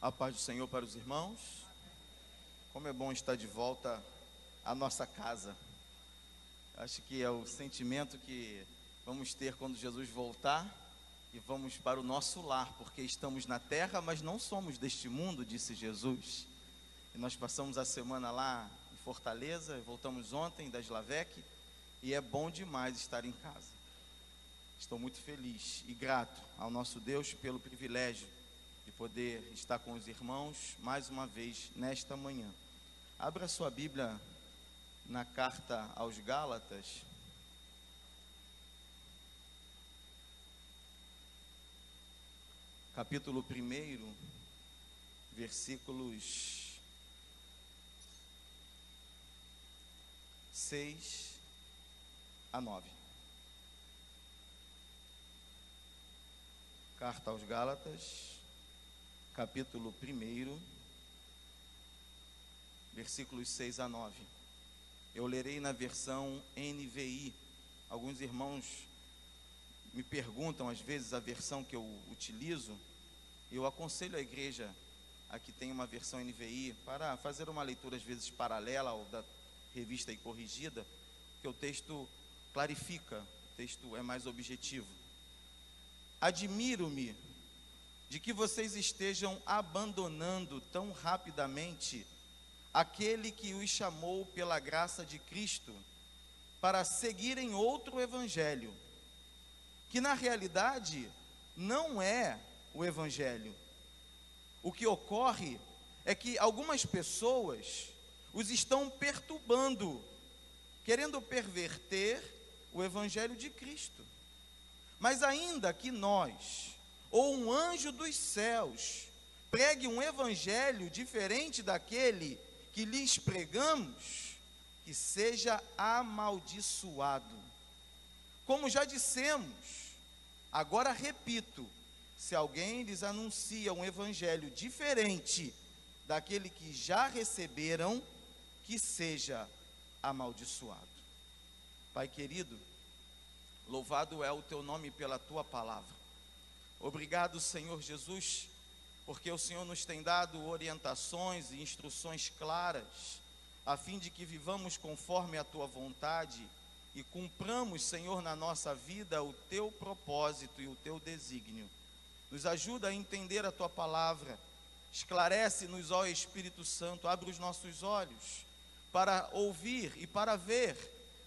A paz do Senhor para os irmãos. Como é bom estar de volta à nossa casa. Acho que é o sentimento que vamos ter quando Jesus voltar e vamos para o nosso lar, porque estamos na terra, mas não somos deste mundo, disse Jesus. E nós passamos a semana lá em Fortaleza, voltamos ontem da Slavec, e é bom demais estar em casa. Estou muito feliz e grato ao nosso Deus pelo privilégio de poder estar com os irmãos mais uma vez nesta manhã. Abra sua Bíblia na carta aos Gálatas, capítulo 1, versículos 6 a 9. Carta aos Gálatas, capítulo 1, versículos 6 a 9. Eu lerei na versão NVI. Alguns irmãos me perguntam às vezes a versão que eu utilizo. Eu aconselho a igreja a que tenha uma versão NVI para fazer uma leitura às vezes paralela ao da revista e corrigida, porque o texto clarifica, o texto é mais objetivo. Admiro-me de que vocês estejam abandonando tão rapidamente aquele que os chamou pela graça de Cristo para seguirem outro evangelho, que na realidade não é o evangelho. O que ocorre é que algumas pessoas os estão perturbando, querendo perverter o evangelho de Cristo. Mas ainda que nós, ou um anjo dos céus, pregue um evangelho diferente daquele que lhes pregamos, que seja amaldiçoado. Como já dissemos, agora repito, se alguém lhes anuncia um evangelho diferente daquele que já receberam, que seja amaldiçoado. Pai querido, louvado é o teu nome pela tua palavra. Obrigado, Senhor Jesus, porque o Senhor nos tem dado orientações e instruções claras, a fim de que vivamos conforme a tua vontade e cumpramos, Senhor, na nossa vida o teu propósito e o teu desígnio. Nos ajuda a entender a tua palavra, esclarece-nos, ó Espírito Santo, abre os nossos olhos para ouvir e para ver.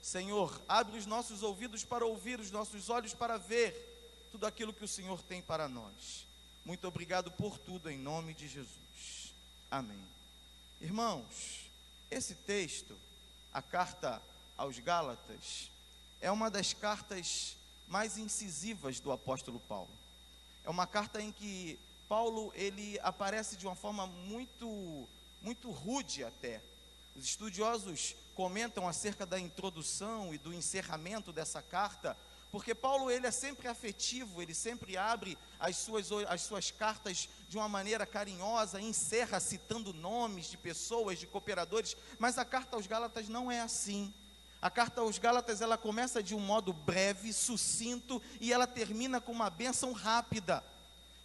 Senhor, abre os nossos ouvidos para ouvir, os nossos olhos para ver tudo aquilo que o Senhor tem para nós. Muito obrigado por tudo, em nome de Jesus. Amém. Irmãos, esse texto, a carta aos Gálatas, é uma das cartas mais incisivas do apóstolo Paulo. É uma carta em que Paulo, ele aparece de uma forma muito rude até. Os estudiosos comentam acerca da introdução e do encerramento dessa carta, porque Paulo, ele é sempre afetivo, ele sempre abre as suas cartas de uma maneira carinhosa, encerra citando nomes de pessoas, de cooperadores, mas a carta aos Gálatas não é assim. A carta aos Gálatas, ela começa de um modo breve, sucinto, e ela termina com uma bênção rápida.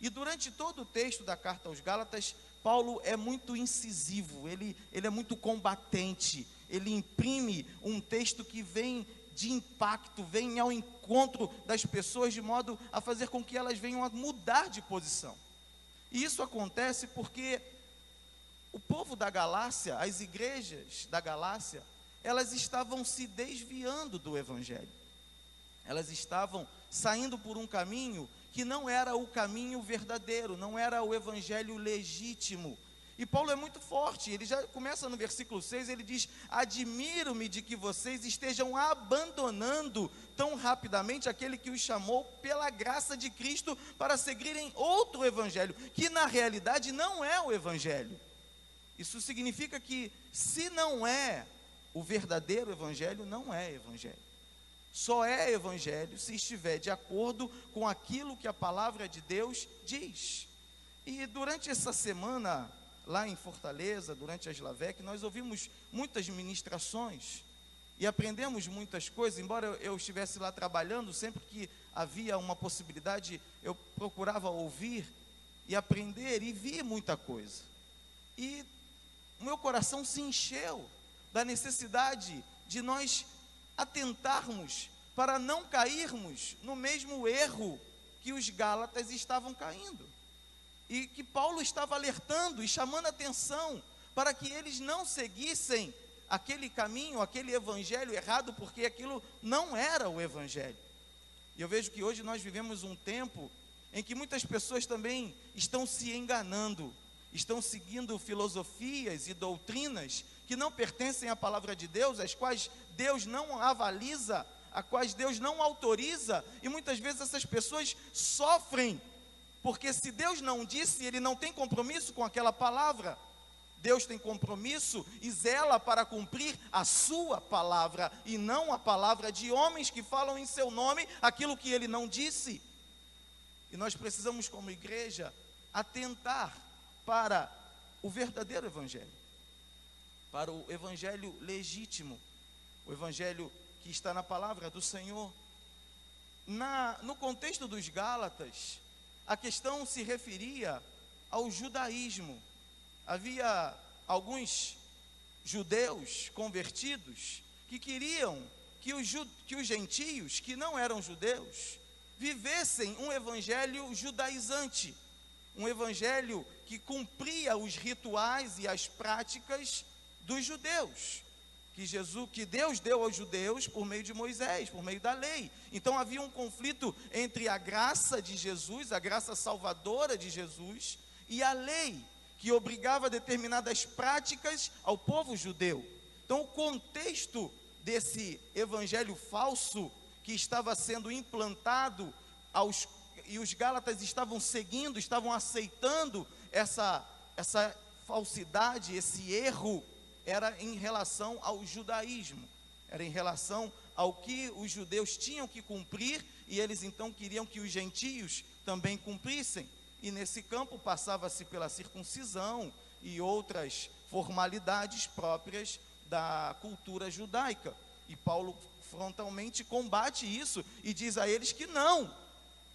E durante todo o texto da carta aos Gálatas, Paulo é muito incisivo, ele é muito combatente, ele imprime um texto que vem de impacto, vem ao encontro das pessoas de modo a fazer com que elas venham a mudar de posição. E isso acontece porque o povo da Galácia, as igrejas da Galácia, elas estavam se desviando do evangelho. Elas estavam saindo por um caminho que não era o caminho verdadeiro, não era o evangelho legítimo. E Paulo é muito forte, ele já começa no versículo 6, ele diz: admiro-me de que vocês estejam abandonando tão rapidamente aquele que os chamou pela graça de Cristo para seguirem outro evangelho, que na realidade não é o evangelho. Isso significa que se não é o verdadeiro evangelho, não é evangelho. Só é evangelho se estiver de acordo com aquilo que a palavra de Deus diz. E durante essa semana, lá em Fortaleza, durante a Slavec, nós ouvimos muitas ministrações e aprendemos muitas coisas. Embora eu estivesse lá trabalhando, sempre que havia uma possibilidade, eu procurava ouvir. e aprender e vi muita coisa. E o meu coração se encheu da necessidade de nós atentarmos para não cairmos no mesmo erro que os Gálatas estavam caindo. E que Paulo estava alertando e chamando a atenção para que eles não seguissem aquele caminho, aquele evangelho errado, porque aquilo não era o evangelho. E eu vejo que hoje nós vivemos um tempo em que muitas pessoas também estão se enganando, estão seguindo filosofias e doutrinas que não pertencem à palavra de Deus, as quais Deus não avaliza, a quais Deus não autoriza, e muitas vezes essas pessoas sofrem, porque se Deus não disse, Ele não tem compromisso com aquela palavra. Deus tem compromisso e zela para cumprir a sua palavra, e não a palavra de homens que falam em seu nome aquilo que Ele não disse. E nós precisamos, como igreja, atentar para o verdadeiro evangelho, para o evangelho legítimo, o evangelho que está na palavra do Senhor. No contexto dos Gálatas, a questão se referia ao judaísmo. Havia alguns judeus convertidos que queriam que os gentios, que não eram judeus, vivessem um evangelho judaizante, um evangelho que cumpria os rituais e as práticas dos judeus, que Deus deu aos judeus por meio de Moisés, por meio da lei. Então havia um conflito entre a graça de Jesus, a graça salvadora de Jesus, e a lei, que obrigava determinadas práticas ao povo judeu. Então o contexto desse evangelho falso que estava sendo implantado e os Gálatas estavam seguindo, estavam aceitando essa falsidade, esse erro, era em relação ao judaísmo, era em relação ao que os judeus tinham que cumprir, e eles então queriam que os gentios também cumprissem. E nesse campo passava-se pela circuncisão e outras formalidades próprias da cultura judaica. E Paulo frontalmente combate isso e diz a eles que não,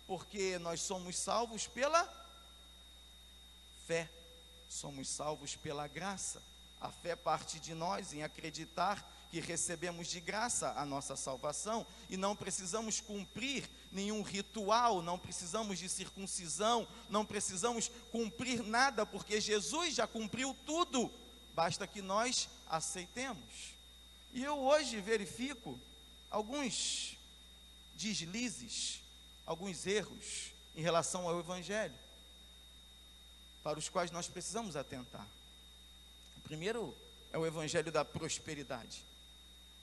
porque nós somos salvos pela fé, somos salvos pela graça. A fé parte de nós em acreditar que recebemos de graça a nossa salvação e não precisamos cumprir nenhum ritual, não precisamos de circuncisão, não precisamos cumprir nada, porque Jesus já cumpriu tudo, basta que nós aceitemos. E eu hoje verifico alguns deslizes, alguns erros em relação ao evangelho, para os quais nós precisamos atentar. O primeiro é o evangelho da prosperidade,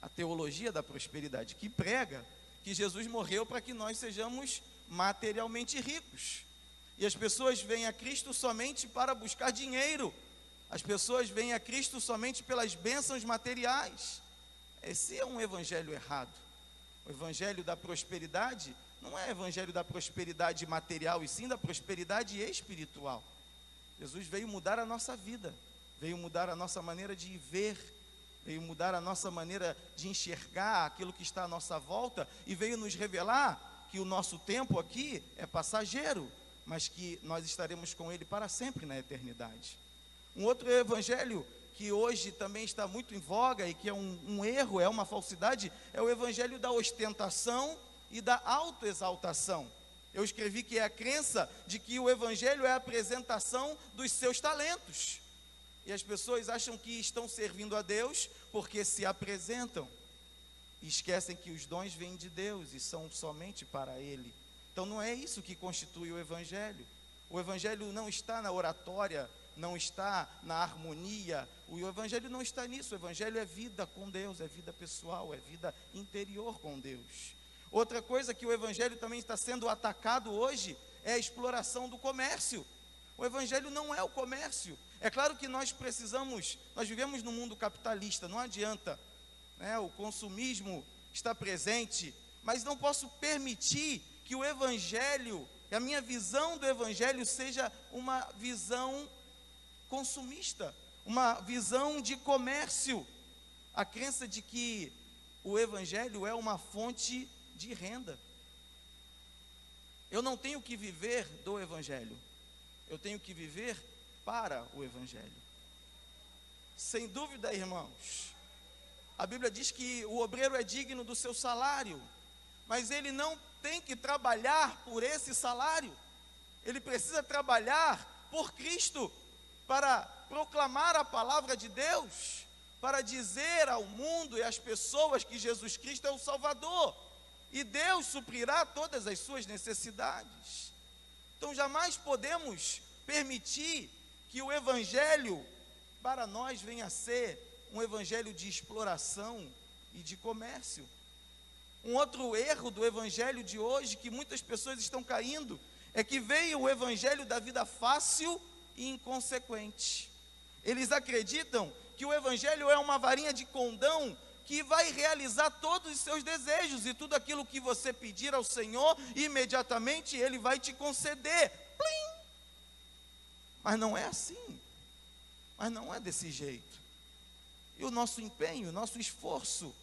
a teologia da prosperidade, que prega que Jesus morreu para que nós sejamos materialmente ricos. E as pessoas vêm a Cristo somente para buscar dinheiro. As pessoas vêm a Cristo somente pelas bênçãos materiais. Esse é um evangelho errado. O evangelho da prosperidade não é evangelho da prosperidade material, e sim da prosperidade espiritual. Jesus veio mudar a nossa vida, veio mudar a nossa maneira de ver, veio mudar a nossa maneira de enxergar aquilo que está à nossa volta, e veio nos revelar que o nosso tempo aqui é passageiro, mas que nós estaremos com Ele para sempre na eternidade. Um outro evangelho que hoje também está muito em voga e que é um erro, é uma falsidade, é o evangelho da ostentação e da autoexaltação. Eu escrevi que é a crença de que o evangelho é a apresentação dos seus talentos. E as pessoas acham que estão servindo a Deus porque se apresentam e esquecem que os dons vêm de Deus e são somente para Ele. Então não é isso que constitui o evangelho. O evangelho não está na oratória, não está na harmonia. O evangelho não está nisso. O evangelho é vida com Deus, é vida pessoal, é vida interior com Deus. Outra coisa que o evangelho também está sendo atacado hoje é a exploração do comércio. O evangelho não é o comércio. É claro que nós vivemos num mundo capitalista, não adianta, né? O consumismo está presente, mas não posso permitir que o evangelho, que a minha visão do evangelho seja uma visão consumista, uma visão de comércio. A crença de que o evangelho é uma fonte de renda. Eu não tenho que viver do evangelho, eu tenho que viver para o Evangelho. Sem dúvida, irmãos, a Bíblia diz que o obreiro é digno do seu salário, mas ele não tem que trabalhar por esse salário, ele precisa trabalhar por Cristo, para proclamar a palavra de Deus, para dizer ao mundo e às pessoas que Jesus Cristo é o Salvador, e Deus suprirá todas as suas necessidades. Então jamais podemos permitir que o Evangelho para nós venha a ser um evangelho de exploração e de comércio. Um outro erro do evangelho de hoje, que muitas pessoas estão caindo, é que veio o evangelho da vida fácil e inconsequente. Eles acreditam que o evangelho é uma varinha de condão que vai realizar todos os seus desejos, e tudo aquilo que você pedir ao Senhor, imediatamente Ele vai te conceder. Plim! Mas não é assim. Mas não é desse jeito. E o nosso empenho, o nosso esforço,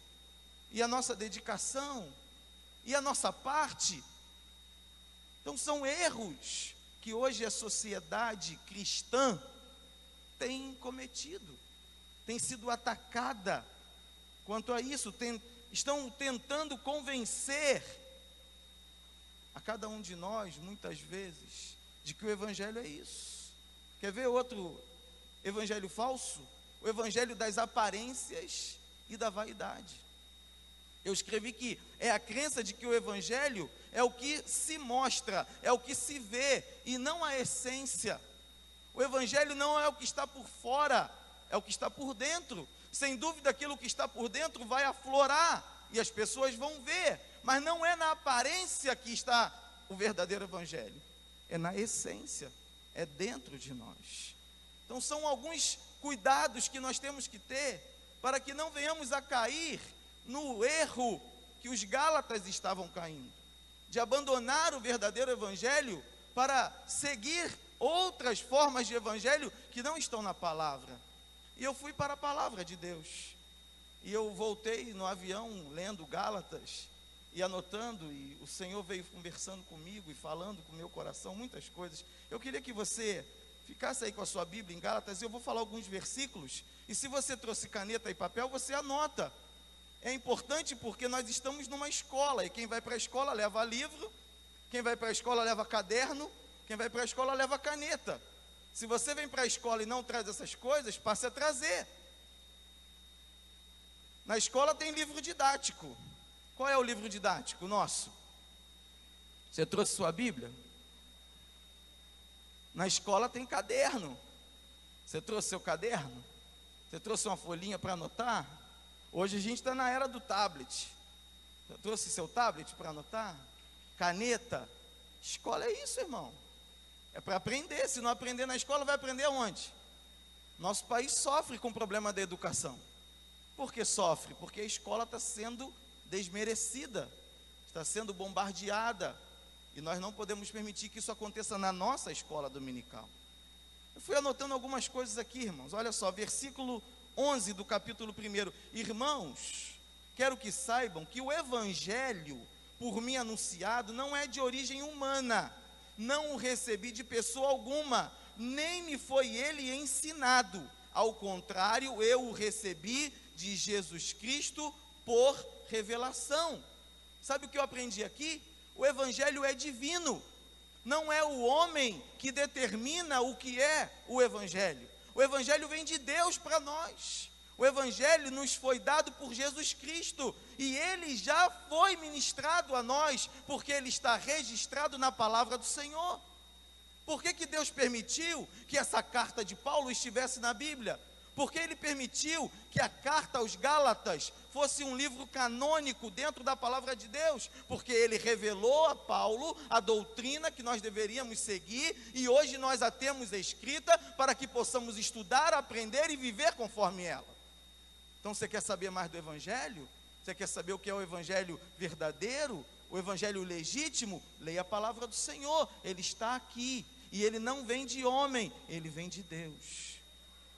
e a nossa dedicação, e a nossa parte. Então são erros que hoje a sociedade cristã tem cometido, tem sido atacada quanto a isso, estão tentando convencer a cada um de nós, muitas vezes, de que o evangelho é isso. Quer ver outro evangelho falso? O evangelho das aparências e da vaidade. Eu escrevi que é a crença de que o evangelho é o que se mostra, é o que se vê, e não a essência. O evangelho não é o que está por fora, é o que está por dentro. Sem dúvida, aquilo que está por dentro vai aflorar, e as pessoas vão ver, mas não é na aparência que está o verdadeiro evangelho, é na essência, é dentro de nós. Então são alguns cuidados que nós temos que ter, para que não venhamos a cair no erro que os Gálatas estavam caindo, de abandonar o verdadeiro evangelho para seguir outras formas de evangelho que não estão na palavra. E eu fui para a palavra de Deus, e eu voltei no avião lendo Gálatas e anotando, e o Senhor veio conversando comigo e falando com o meu coração muitas coisas. Eu queria que você ficasse aí com a sua Bíblia em Gálatas, e eu vou falar alguns versículos, e se você trouxe caneta e papel, você anota. É importante porque nós estamos numa escola, e quem vai para a escola leva livro, quem vai para a escola leva caderno, quem vai para a escola leva caneta. Se você vem para a escola e não traz essas coisas, passe a trazer. Na escola tem livro didático. Qual é o livro didático nosso? Você trouxe sua Bíblia? Na escola tem caderno. Você trouxe seu caderno? Você trouxe uma folhinha para anotar? Hoje a gente está na era do tablet. Você trouxe seu tablet para anotar? Caneta? Escola é isso, irmão. É para aprender. Se não aprender na escola, vai aprender aonde? Nosso país sofre com o problema da educação. Por que sofre? Porque a escola está sendo desmerecida, está sendo bombardeada, e nós não podemos permitir que isso aconteça na nossa escola dominical. Eu fui anotando algumas coisas aqui, irmãos. Olha só, versículo 11 do capítulo 1. Irmãos, quero que saibam que o evangelho por mim anunciado não é de origem humana, não o recebi de pessoa alguma, nem me foi ele ensinado. Ao contrário, eu o recebi de Jesus Cristo por revelação. Sabe o que eu aprendi aqui? O evangelho é divino. Não é o homem que determina o que é o evangelho. O evangelho vem de Deus para nós. O evangelho nos foi dado por Jesus Cristo, e ele já foi ministrado a nós, porque ele está registrado na palavra do Senhor. Por que Deus permitiu que essa carta de Paulo estivesse na Bíblia? Porque ele permitiu que a carta aos Gálatas fosse um livro canônico dentro da palavra de Deus, porque ele revelou a Paulo a doutrina que nós deveríamos seguir, e hoje nós a temos escrita para que possamos estudar, aprender e viver conforme ela. Então você quer saber mais do evangelho? Você quer saber o que é o evangelho verdadeiro? O evangelho legítimo? Leia a palavra do Senhor, ele está aqui, e ele não vem de homem, ele vem de Deus.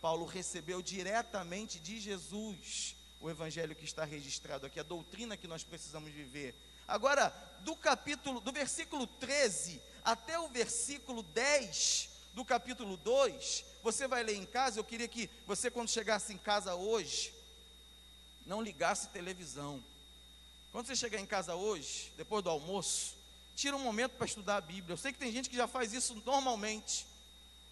Paulo recebeu diretamente de Jesus o evangelho que está registrado aqui, a doutrina que nós precisamos viver. Agora, do versículo 13 até o versículo 10, do capítulo 2, você vai ler em casa. Eu queria que você, quando chegasse em casa hoje, não ligasse televisão. Quando você chegar em casa hoje, depois do almoço, tira um momento para estudar a Bíblia. Eu sei que tem gente que já faz isso normalmente.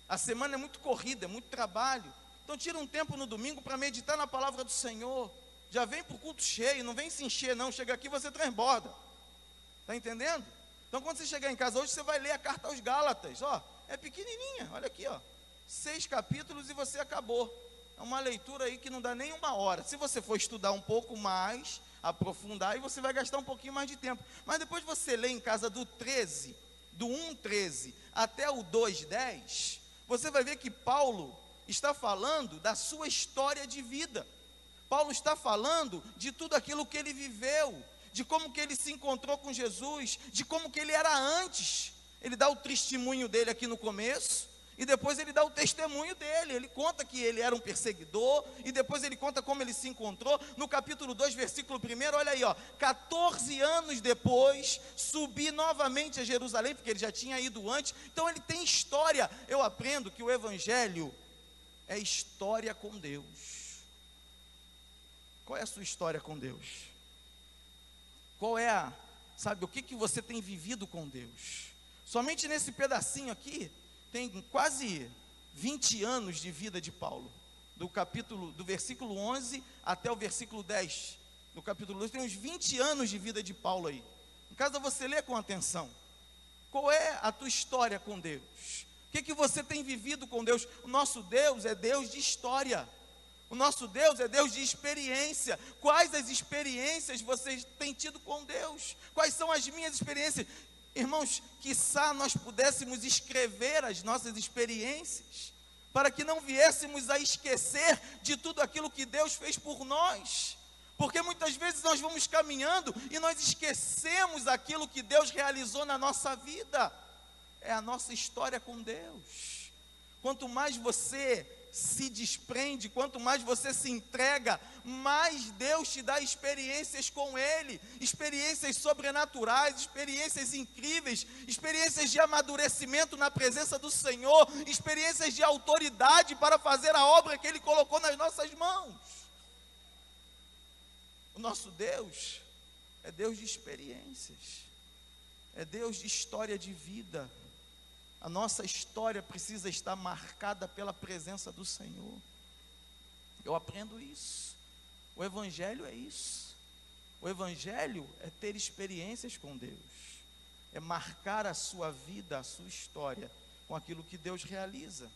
A semana é muito corrida, é muito trabalho. Então tira um tempo no domingo para meditar na palavra do Senhor. Já vem para o culto cheio, não vem se encher não. Chega aqui, você transborda. Está entendendo? Então quando você chegar em casa hoje, você vai ler a carta aos Gálatas. Ó, é pequenininha, olha aqui, ó. 6 capítulos e você acabou. É uma leitura aí que não dá nem uma hora. Se você for estudar um pouco mais, aprofundar, aí você vai gastar um pouquinho mais de tempo. Mas depois você lê em casa do 13, do 1:13 até o 2:10, você vai ver que Paulo está falando da sua história de vida. Paulo está falando de tudo aquilo que ele viveu, de como que ele se encontrou com Jesus, de como que ele era antes. Ele dá o testemunho dele aqui no começo, e depois ele dá o testemunho dele. Ele conta que ele era um perseguidor, e depois ele conta como ele se encontrou. No capítulo 2, versículo 1, olha aí, ó, 14 anos depois, subi novamente a Jerusalém, porque ele já tinha ido antes. Então ele tem história. Eu aprendo que o evangelho é história com Deus. Qual é a sua história com Deus? Qual é sabe, o que você tem vivido com Deus? Somente nesse pedacinho aqui, tem quase 20 anos de vida de Paulo, do versículo 11 até o versículo 10, no capítulo 2, tem uns 20 anos de vida de Paulo aí. Em casa você lê com atenção. Qual é a tua história com Deus? O que você tem vivido com Deus? O nosso Deus é Deus de história. O nosso Deus é Deus de experiência. Quais as experiências vocês têm tido com Deus? Quais são as minhas experiências? Irmãos, quiçá nós pudéssemos escrever as nossas experiências, para que não viéssemos a esquecer de tudo aquilo que Deus fez por nós. Porque muitas vezes nós vamos caminhando e nós esquecemos aquilo que Deus realizou na nossa vida. É a nossa história com Deus. Quanto mais você se desprende, quanto mais você se entrega, mais Deus te dá experiências com Ele, experiências sobrenaturais, experiências incríveis, experiências de amadurecimento na presença do Senhor, experiências de autoridade para fazer a obra que Ele colocou nas nossas mãos. O nosso Deus é Deus de experiências, é Deus de história de vida. A nossa história precisa estar marcada pela presença do Senhor. Eu aprendo isso. O Evangelho é isso. O Evangelho é ter experiências com Deus. É marcar a sua vida, a sua história, com aquilo que Deus realiza.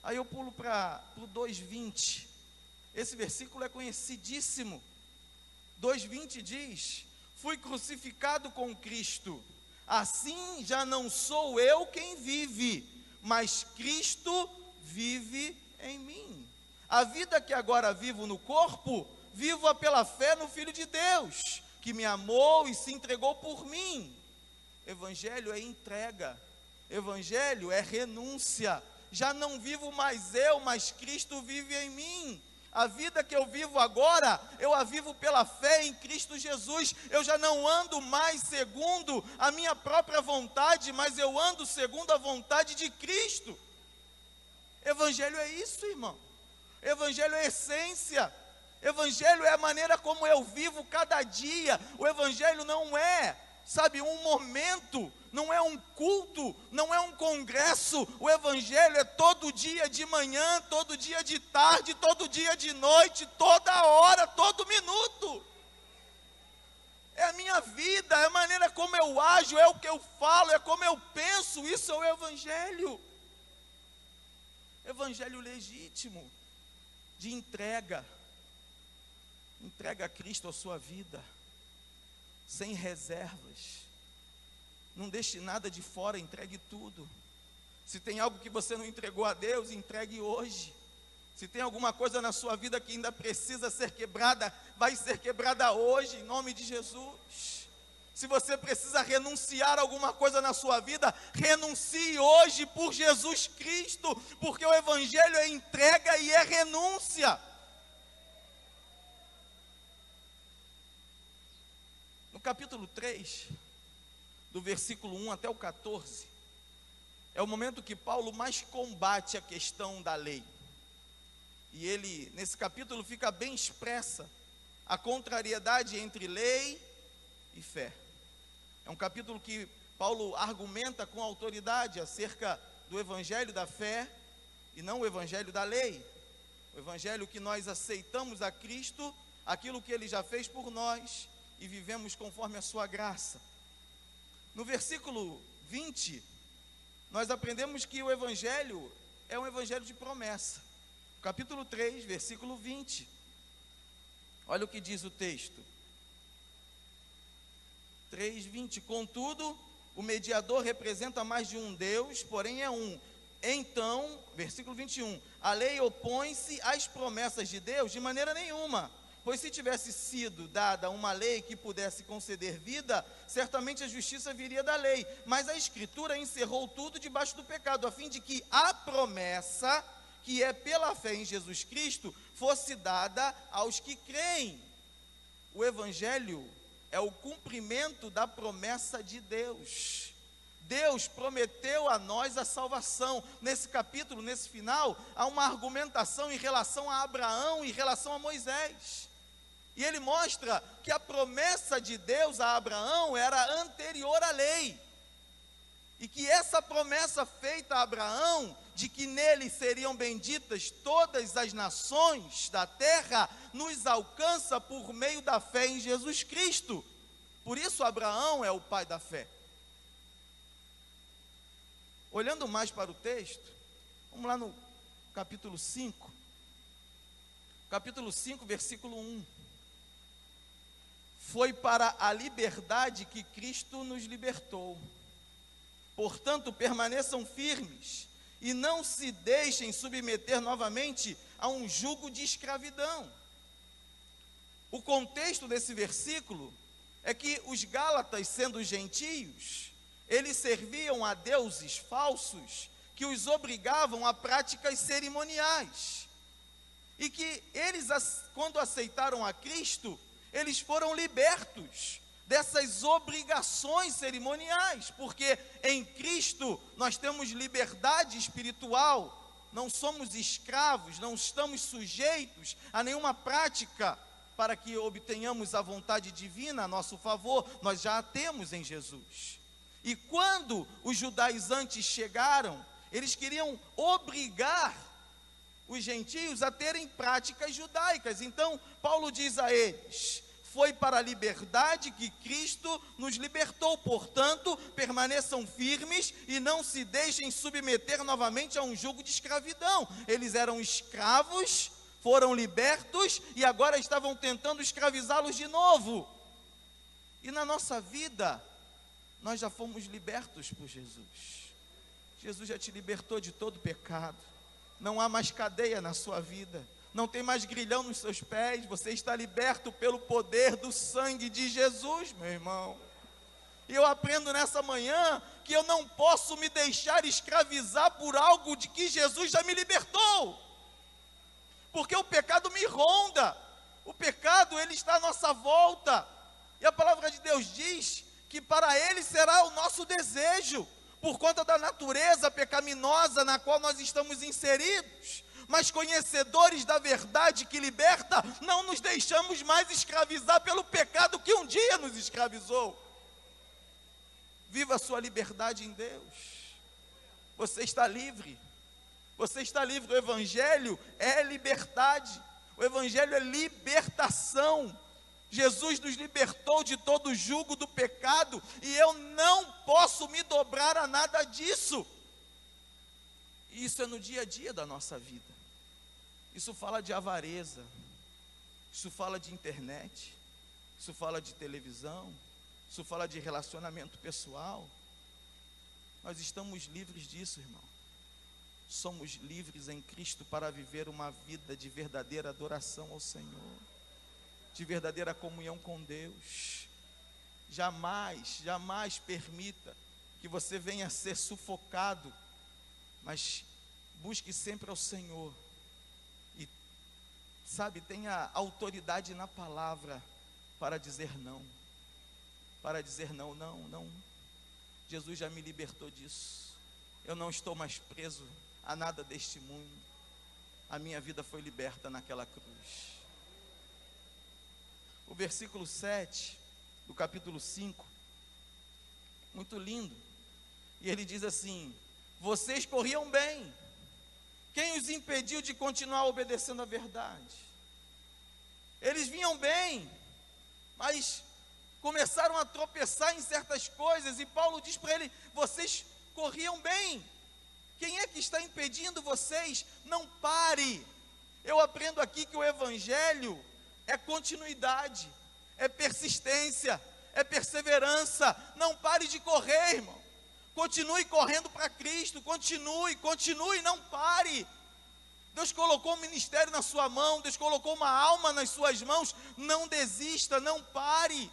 Aí eu pulo para o 2:20. Esse versículo é conhecidíssimo. 2:20 diz: fui crucificado com Cristo. Assim já não sou eu quem vive, mas Cristo vive em mim. A vida que agora vivo no corpo, vivo-a pela fé no Filho de Deus, que me amou e se entregou por mim. Evangelho é entrega, Evangelho é renúncia. Já não vivo mais eu, mas Cristo vive em mim. A vida que eu vivo agora, eu a vivo pela fé em Cristo Jesus. Eu já não ando mais segundo a minha própria vontade, mas eu ando segundo a vontade de Cristo. Evangelho é isso, irmão. Evangelho é essência. Evangelho é a maneira como eu vivo cada dia. O Evangelho não é, sabe, um momento, não é um culto, não é um congresso. O Evangelho é todo dia de manhã, todo dia de tarde, todo dia de noite, toda hora, todo minuto. É a minha vida, é a maneira como eu ajo, é o que eu falo, é como eu penso. Isso é o Evangelho. Evangelho legítimo, de entrega. Entrega a Cristo a sua vida, sem reservas. Não deixe nada de fora, entregue tudo. Se tem algo que você não entregou a Deus, entregue hoje. Se tem alguma coisa na sua vida que ainda precisa ser quebrada, vai ser quebrada hoje, em nome de Jesus. Se você precisa renunciar a alguma coisa na sua vida, renuncie hoje por Jesus Cristo, porque o Evangelho é entrega e é renúncia. No capítulo 3, do versículo 1 até o 14, é o momento que Paulo mais combate a questão da lei. E ele, nesse capítulo, fica bem expressa a contrariedade entre lei e fé. É um capítulo que Paulo argumenta com autoridade acerca do evangelho da fé e não o evangelho da lei. O evangelho que nós aceitamos a Cristo, aquilo que ele já fez por nós e vivemos conforme a sua graça. No versículo 20, nós aprendemos que o evangelho é um evangelho de promessa. Capítulo 3, versículo 20. Olha o que diz o texto. 3:20. Contudo, o mediador representa mais de um Deus, porém é um. Então, versículo 21. A lei opõe-se às promessas de Deus de maneira nenhuma. Pois se tivesse sido dada uma lei que pudesse conceder vida, certamente a justiça viria da lei. Mas a Escritura encerrou tudo debaixo do pecado, a fim de que a promessa, que é pela fé em Jesus Cristo, fosse dada aos que creem. O Evangelho é o cumprimento da promessa de Deus. Deus prometeu a nós a salvação. Nesse capítulo, nesse final, há uma argumentação em relação a Abraão, em relação a Moisés. E ele mostra que a promessa de Deus a Abraão era anterior à lei. E que essa promessa feita a Abraão, de que nele seriam benditas todas as nações da terra, nos alcança por meio da fé em Jesus Cristo. Por isso Abraão é o pai da fé. Olhando mais para o texto, vamos lá no capítulo 5. Capítulo 5, versículo 1. Foi para a liberdade que Cristo nos libertou. Portanto, permaneçam firmes e não se deixem submeter novamente a um jugo de escravidão. O contexto desse versículo é que os gálatas, sendo gentios, eles serviam a deuses falsos que os obrigavam a práticas cerimoniais. E que eles, quando aceitaram a Cristo, eles foram libertos dessas obrigações cerimoniais, porque em Cristo nós temos liberdade espiritual, não somos escravos, não estamos sujeitos a nenhuma prática para que obtenhamos a vontade divina a nosso favor, nós já a temos em Jesus. E quando os judaizantes chegaram, eles queriam obrigar os gentios a terem práticas judaicas. Então Paulo diz a eles: foi para a liberdade que Cristo nos libertou, portanto, permaneçam firmes e não se deixem submeter novamente a um jugo de escravidão. Eles eram escravos, foram libertos e agora estavam tentando escravizá-los de novo. E na nossa vida, nós já fomos libertos por Jesus. Jesus já te libertou de todo pecado. Não há mais cadeia na sua vida. Não tem mais grilhão nos seus pés, você está liberto pelo poder do sangue de Jesus, meu irmão. E eu aprendo nessa manhã que eu não posso me deixar escravizar por algo de que Jesus já me libertou. Porque o pecado me ronda, o pecado ele está à nossa volta. E a palavra de Deus diz que para ele será o nosso desejo, por conta da natureza pecaminosa na qual nós estamos inseridos. Mas conhecedores da verdade que liberta, não nos deixamos mais escravizar pelo pecado que um dia nos escravizou. Viva a sua liberdade em Deus. Você está livre. Você está livre. O Evangelho é liberdade. O Evangelho é libertação. Jesus nos libertou de todo o jugo do pecado e eu não posso me dobrar a nada disso. E isso é no dia a dia da nossa vida. Isso fala de avareza, isso fala de internet, isso fala de televisão, isso fala de relacionamento pessoal. Nós estamos livres disso, irmão. Somos livres em Cristo para viver uma vida de verdadeira adoração ao Senhor, de verdadeira comunhão com Deus. Jamais, jamais permita que você venha a ser sufocado, mas busque sempre ao Senhor. E, sabe, tenha autoridade na palavra para dizer não. Para dizer não, não, não. Jesus já me libertou disso. Eu não estou mais preso a nada deste mundo. A minha vida foi liberta naquela cruz. O versículo 7 do capítulo 5, muito lindo. E ele diz assim: vocês corriam bem. Quem os impediu de continuar obedecendo a verdade? Eles vinham bem, mas começaram a tropeçar em certas coisas. E Paulo diz para ele: vocês corriam bem. Quem é que está impedindo vocês? Não pare. Eu aprendo aqui que o evangelho é continuidade, é persistência, é perseverança. Não pare de correr, irmão. Continue correndo para Cristo, continue, não pare. Deus colocou um ministério na sua mão, Deus colocou uma alma nas suas mãos. Não desista, não pare.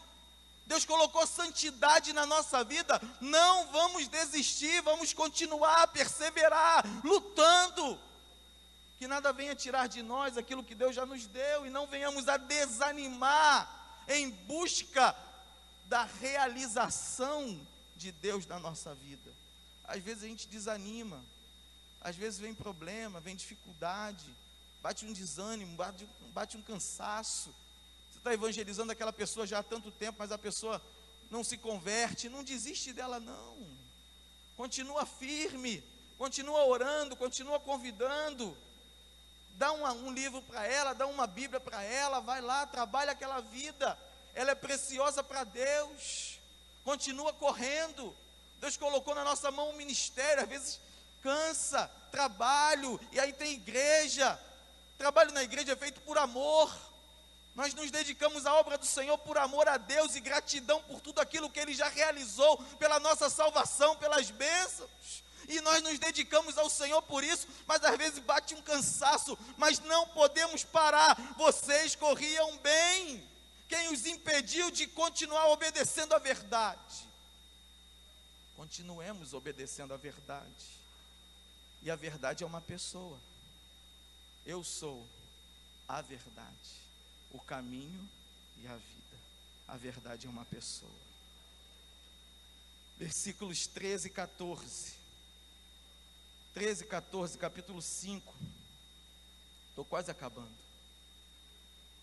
Deus colocou santidade na nossa vida, não vamos desistir, vamos continuar, perseverar, lutando. Que nada venha tirar de nós aquilo que Deus já nos deu, e não venhamos a desanimar em busca da realização de Deus na nossa vida. Às vezes a gente desanima, às vezes vem problema, vem dificuldade, bate um desânimo, bate um cansaço. Você está evangelizando aquela pessoa já há tanto tempo, mas a pessoa não se converte. Não desiste dela não, continua firme, continua orando, continua convidando. Dá um livro para ela, dá uma Bíblia para ela, vai lá, trabalha aquela vida, ela é preciosa para Deus. Continua correndo. Deus colocou na nossa mão um ministério, às vezes cansa, trabalho, e aí tem igreja. Trabalho na igreja é feito por amor. Nós nos dedicamos à obra do Senhor por amor a Deus e gratidão por tudo aquilo que Ele já realizou, pela nossa salvação, pelas bênçãos. E nós nos dedicamos ao Senhor por isso, mas às vezes bate um cansaço, mas não podemos parar. Vocês corriam bem. Quem os impediu de continuar obedecendo a verdade? Continuemos obedecendo a verdade. E a verdade é uma pessoa. Eu sou a verdade, o caminho e a vida. A verdade é uma pessoa. Versículos 13 e 14. 13 e 14, capítulo 5. Estou quase acabando.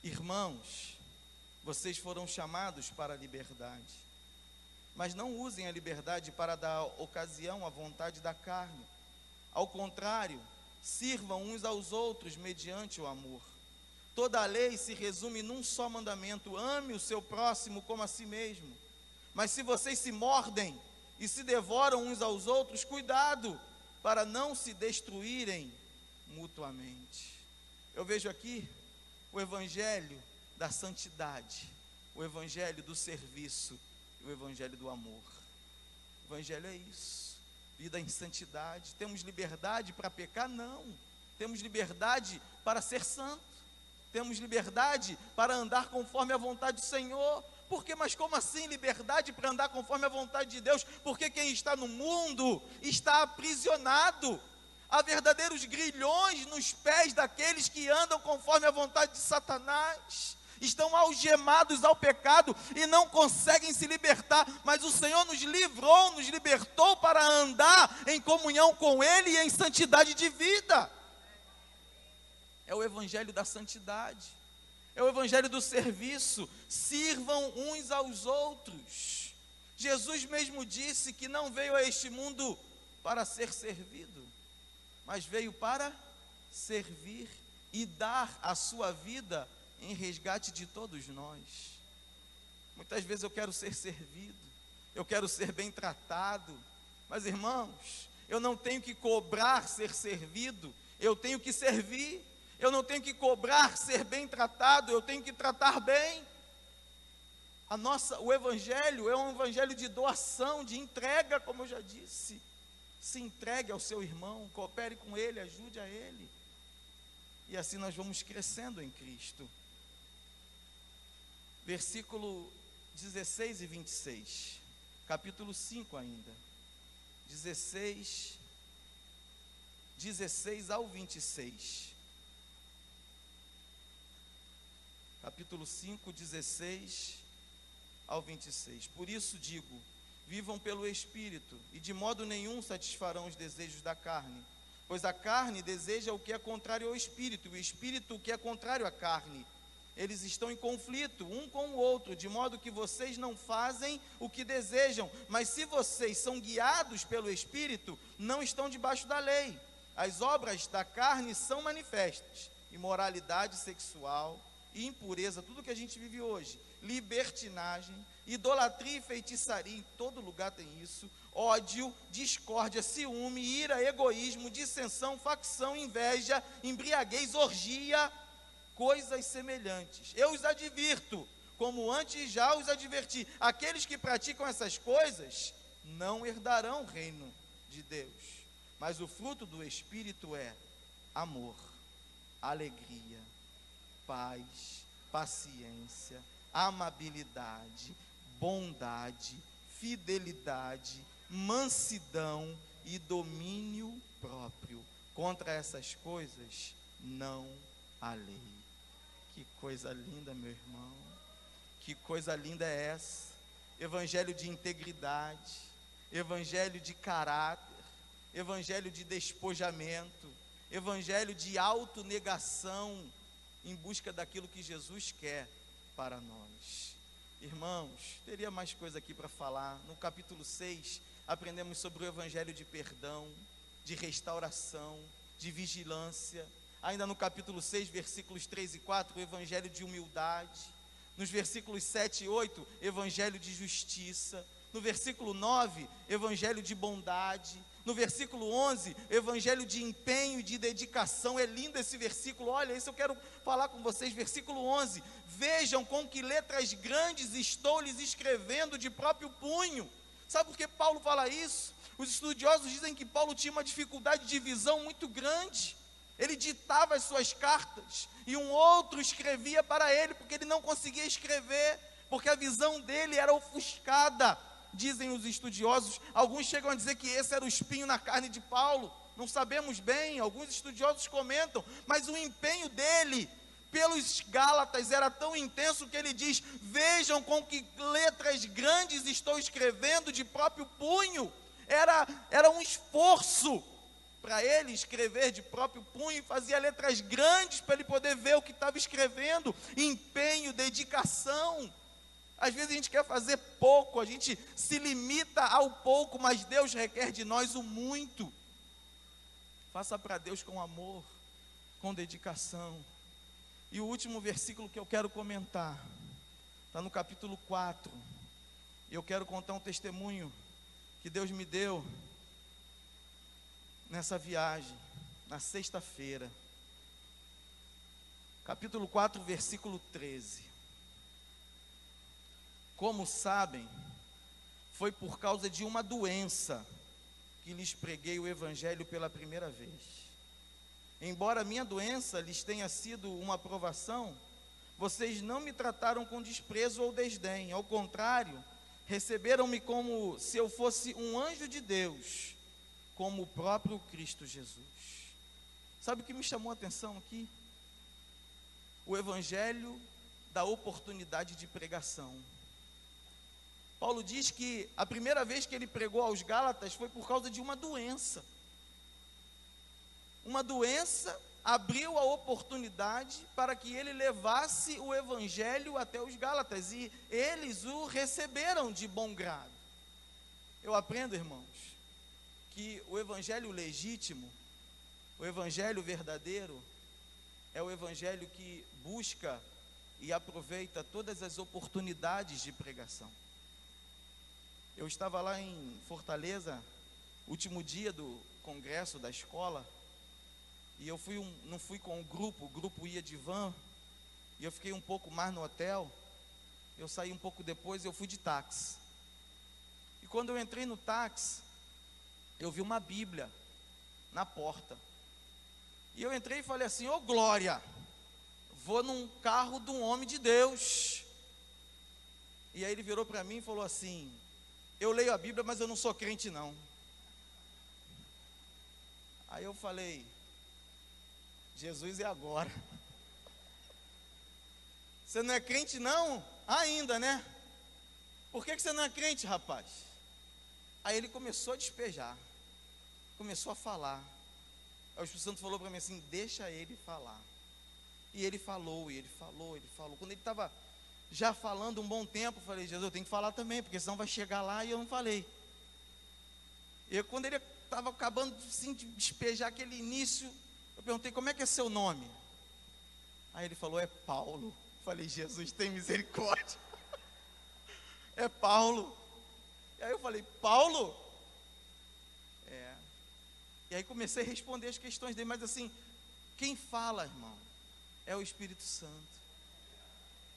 Irmãos, vocês foram chamados para a liberdade, mas não usem a liberdade para dar ocasião à vontade da carne. Ao contrário, sirvam uns aos outros mediante o amor. Toda a lei se resume num só mandamento: ame o seu próximo como a si mesmo. Mas se vocês se mordem e se devoram uns aos outros, cuidado, para não se destruírem mutuamente. Eu vejo aqui o evangelho da santidade, o evangelho do serviço e o evangelho do amor. O evangelho é isso, vida em santidade. Temos liberdade para pecar? Não. Temos liberdade para ser santo. Temos liberdade para andar conforme a vontade do Senhor. Por quê? Mas como assim liberdade para andar conforme a vontade de Deus? Porque quem está no mundo está aprisionado. Há verdadeiros grilhões nos pés daqueles que andam conforme a vontade de Satanás. Estão algemados ao pecado e não conseguem se libertar. Mas o Senhor nos livrou, nos libertou para andar em comunhão com Ele e em santidade de vida. É o evangelho da santidade, é o evangelho do serviço. Sirvam uns aos outros. Jesus mesmo disse que não veio a este mundo para ser servido, mas veio para servir e dar a sua vida em resgate de todos nós. Muitas vezes eu quero ser servido, eu quero ser bem tratado, mas irmãos, eu não tenho que cobrar ser servido, eu tenho que servir. Eu não tenho que cobrar ser bem tratado, eu tenho que tratar bem. O evangelho é um evangelho de doação, de entrega, como eu já disse. Se entregue ao seu irmão, coopere com ele, ajude a ele. E assim nós vamos crescendo em Cristo. Versículo 16 e 26, capítulo 5 ainda. 16 ao 26. Capítulo 5, 16 ao 26. Por isso digo, vivam pelo Espírito, e de modo nenhum satisfarão os desejos da carne, pois a carne deseja o que é contrário ao Espírito, e o Espírito o que é contrário à carne. Eles estão em conflito um com o outro, de modo que vocês não fazem o que desejam, mas se vocês são guiados pelo Espírito, não estão debaixo da lei. As obras da carne são manifestas: imoralidade sexual, impureza, tudo que a gente vive hoje, libertinagem, idolatria e feitiçaria, em todo lugar tem isso, ódio, discórdia, ciúme, ira, egoísmo, dissensão, facção, inveja, embriaguez, orgia, coisas semelhantes. Eu os advirto, como antes já os adverti: aqueles que praticam essas coisas não herdarão o reino de Deus. Mas o fruto do Espírito é amor, alegria, paz, paciência, amabilidade, bondade, fidelidade, mansidão e domínio próprio. Contra essas coisas não há lei. Que coisa linda, meu irmão. Que coisa linda é essa? Evangelho de integridade, evangelho de caráter, evangelho de despojamento, evangelho de autonegação, em busca daquilo que Jesus quer para nós. Irmãos, teria mais coisa aqui para falar. No capítulo 6, aprendemos sobre o evangelho de perdão, de restauração, de vigilância. Ainda no capítulo 6, versículos 3 e 4, o evangelho de humildade. Nos versículos 7 e 8, evangelho de justiça. No versículo 9, evangelho de bondade. No versículo 11, evangelho de empenho e de dedicação. É lindo esse versículo, olha, isso eu quero falar com vocês. Versículo 11: vejam com que letras grandes estou lhes escrevendo de próprio punho. Sabe por que Paulo fala isso? Os estudiosos dizem que Paulo tinha uma dificuldade de visão muito grande. Ele ditava as suas cartas e um outro escrevia para ele, porque ele não conseguia escrever, porque a visão dele era ofuscada. Dizem os estudiosos, alguns chegam a dizer que esse era o espinho na carne de Paulo, não sabemos bem, alguns estudiosos comentam, mas o empenho dele pelos Gálatas era tão intenso que ele diz: vejam com que letras grandes estou escrevendo de próprio punho. Era um esforço para ele escrever de próprio punho, fazia letras grandes para ele poder ver o que estava escrevendo, empenho, dedicação. Às vezes a gente quer fazer pouco, a gente se limita ao pouco, mas Deus requer de nós o muito. Faça para Deus com amor, com dedicação. E o último versículo que eu quero comentar, está no capítulo 4, e eu quero contar um testemunho que Deus me deu nessa viagem, na sexta-feira. Capítulo 4, versículo 13. Como sabem, foi por causa de uma doença que lhes preguei o evangelho pela primeira vez. Embora a minha doença lhes tenha sido uma provação, vocês não me trataram com desprezo ou desdém. Ao contrário, receberam-me como se eu fosse um anjo de Deus, como o próprio Cristo Jesus. Sabe o que me chamou a atenção aqui? O evangelho da oportunidade de pregação. Paulo diz que a primeira vez que ele pregou aos Gálatas foi por causa de uma doença. Uma doença abriu a oportunidade para que ele levasse o evangelho até os Gálatas, e eles o receberam de bom grado. Eu aprendo, irmãos, que o evangelho legítimo, o evangelho verdadeiro, é o evangelho que busca e aproveita todas as oportunidades de pregação. Eu estava lá em Fortaleza, último dia do congresso da escola, e eu não fui com o grupo ia de van, e eu fiquei um pouco mais no hotel. Eu saí um pouco depois, eu fui de táxi. E quando eu entrei no táxi, eu vi uma Bíblia na porta. E eu entrei e falei assim: ô glória, vou num carro de um homem de Deus. E aí ele virou para mim e falou assim: eu leio a Bíblia, mas eu não sou crente não. Aí eu falei: Jesus é agora. Você não é crente não? Ainda, né? Por que você não é crente, rapaz? Aí ele começou a despejar, começou a falar. Aí o Espírito Santo falou para mim assim: deixa ele falar. E ele falou, e ele falou, ele falou. Quando ele estava já falando um bom tempo, eu falei: Jesus, eu tenho que falar também, porque senão vai chegar lá e eu não falei. E quando ele estava acabando assim, de despejar aquele início, eu perguntei: como é que é seu nome? Aí ele falou: é Paulo. Eu falei: Jesus, tem misericórdia. É Paulo. E aí eu falei: Paulo? É. E aí comecei a responder as questões dele, mas assim, quem fala, irmão, é o Espírito Santo.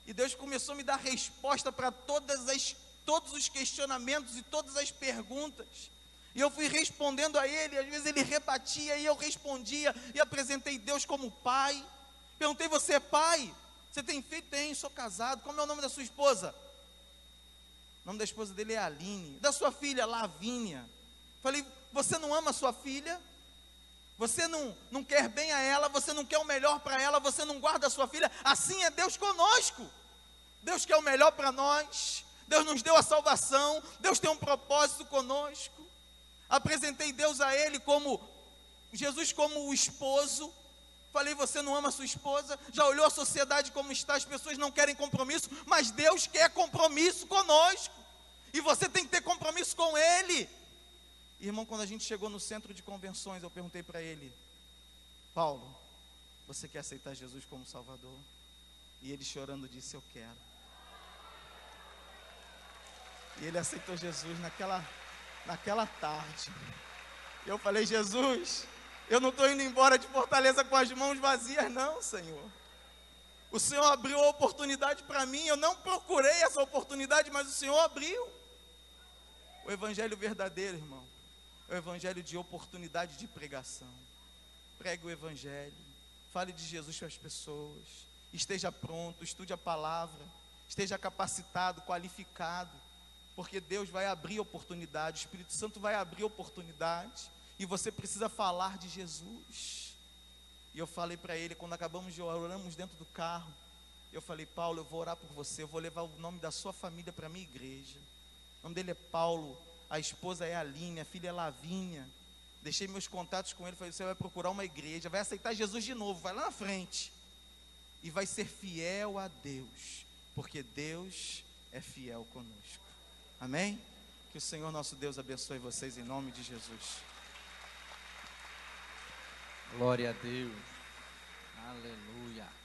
E Deus começou a me dar resposta para todos os questionamentos e todas as perguntas. E eu fui respondendo a ele, às vezes ele rebatia e eu respondia, e apresentei Deus como pai. Perguntei: você é pai? Você tem filho? Tem, sou casado. Como é o nome da sua esposa? O nome da esposa dele é Aline. Da sua filha, Lavínia. Falei: você não ama a sua filha? Você não quer bem a ela? Você não quer o melhor para ela? Você não guarda a sua filha? Assim é Deus conosco. Deus quer o melhor para nós. Deus nos deu a salvação. Deus tem um propósito conosco. Apresentei Deus a ele como Jesus, como o esposo. Falei: você não ama a sua esposa? Já olhou a sociedade como está? As pessoas não querem compromisso, mas Deus quer compromisso conosco, e você tem que ter compromisso com Ele. Irmão, quando a gente chegou no centro de convenções, eu perguntei para ele: Paulo, você quer aceitar Jesus como Salvador? E ele chorando disse: eu quero. E ele aceitou Jesus naquela tarde. E eu falei: Jesus, eu não estou indo embora de Fortaleza com as mãos vazias não, Senhor. O Senhor abriu a oportunidade para mim. Eu não procurei essa oportunidade, mas o Senhor abriu. O evangelho verdadeiro, irmão, é o evangelho de oportunidade de pregação. Pregue o evangelho, fale de Jesus para as pessoas, esteja pronto, estude a palavra, esteja capacitado, qualificado, porque Deus vai abrir oportunidade, o Espírito Santo vai abrir oportunidade, e você precisa falar de Jesus. E eu falei para ele, quando acabamos de orar, oramos dentro do carro, eu falei: Paulo, eu vou orar por você, eu vou levar o nome da sua família para a minha igreja. O nome dele é Paulo, a esposa é Aline, a filha é Lavínia. Deixei meus contatos com ele, falei: você vai procurar uma igreja, vai aceitar Jesus de novo, vai lá na frente, e vai ser fiel a Deus, porque Deus é fiel conosco. Amém? Que o Senhor nosso Deus abençoe vocês em nome de Jesus. Glória a Deus. Aleluia.